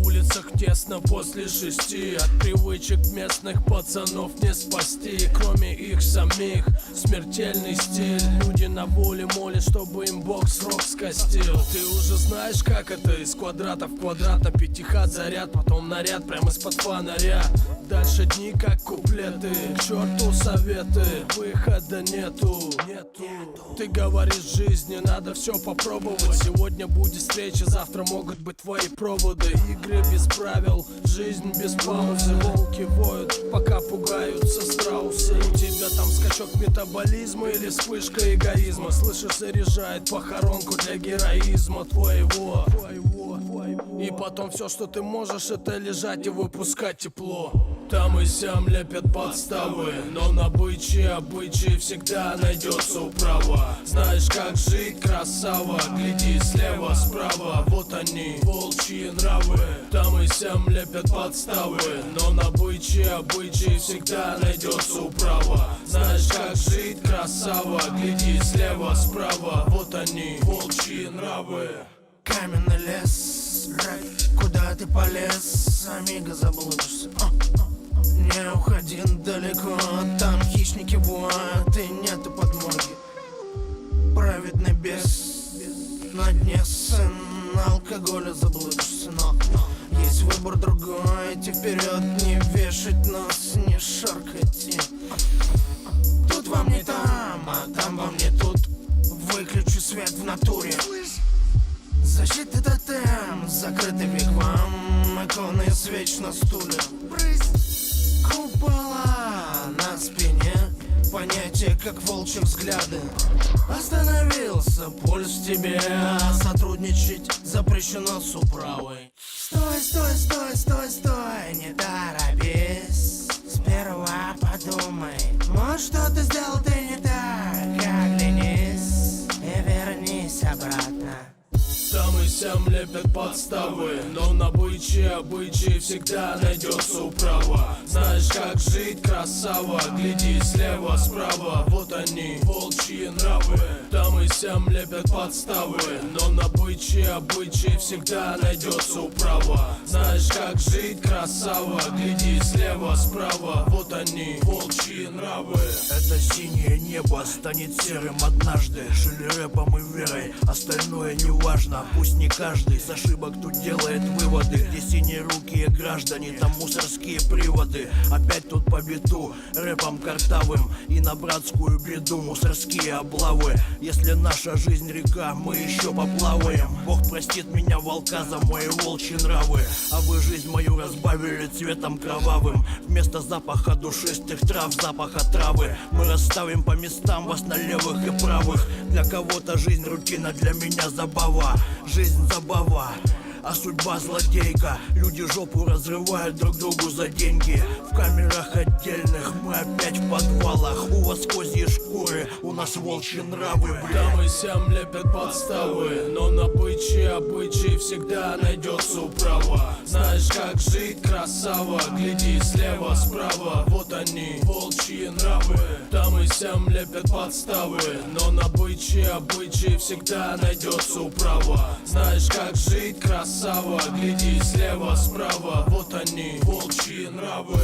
улицах тесно после 6. От привычек местных пацанов не спасти. Кроме их самих, смертельный стиль. Люди на воле молят, чтобы им Бог срок скостил. Ты уже знаешь, как это, из квадрата в квадрат. На пятихат заряд, потом наряд прямо из-под фонаря. Дальше дни как куплеты, к черту советы, выхода нету. Ты говоришь, жизни надо все попробовать. Сегодня будет встреча, завтра могут быть твои проводы. Игры без правил, жизнь без паузы. Волки воют, пока пугаются страусы. У тебя там скачок метаболизма или вспышка эгоизма? Слышишь, заряжает похоронку для героизма твоего. И потом все, что ты можешь, это лежать и выпускать тепло. Там и сям лепят подставы, но на обычаи всегда найдется управа. Знаешь, как жить, красава, гляди слева, справа. Вот они, волчьи нравы. Там и сям лепят подставы, но на обычаи всегда найдется управа. Знаешь, как жить, красава, гляди слева, справа. Вот они, волчьи нравы. Каменный лес, куда ты полез, амиго, заблудишься. Не уходи далеко, там хищники воют и нету подмоги. Праведный бес на дне, сын алкоголя, заблудишься. Но есть выбор другой, идти вперед, не вешать нос, не шаркайте. Тут вам не там, а там вам не тут. Выключи свет в натуре. Защиты тотем, закрытый вигвам, иконы свеч на стуле. Купола на спине, понятие как волчьи взгляды. Остановился пульс тебе, сотрудничать запрещено с управой. Стой, стой, стой, стой, стой, не торопись. Сперва подумай, может что-то сделал ты не так. Оглянись и вернись обратно. Там и сям лепят подставы, но на обычаи всегда найдется управа. Знаешь, как жить, красава, гляди слева, справа. Вот они, волчьи нравы. Там и сям лепят подставы, но на обычаи всегда найдется управа. Знаешь, как жить, красава, гляди слева, справа. Вот они, волчьи нравы. Это синее небо станет серым однажды. Жили рэпом и верой, остальное не важно. Пусть не каждый с ошибок тут делает выводы. Где синие руки граждане, там мусорские приводы. Опять тут по биту, рэпом картавым. И на братскую беду мусорские облавы. Если наша жизнь река, мы еще поплаваем. Бог простит меня, волка, за мои волчьи нравы. А вы жизнь мою разбавили цветом кровавым. Вместо запаха душистых трав, запаха травы. Мы расставим по местам вас на левых и правых. Для кого-то жизнь рутина, для меня забава. Жизнь забава, а судьба злодейка. Люди жопу разрывают друг другу за деньги. В камерах отдельных, мы опять в подвалах. У вас козьи шкуры, у нас волчьи нравы, Там и сям лепят подставы, но на обычаи всегда найдется управа. Знаешь, как жить, красава, гляди слева, справа. Вот они, волчьи нравы. Там и сям лепят подставы, но на обычаи всегда найдется управа. Знаешь, как жить, красава, гляди слева, справа. Вот они, волчьи нравы.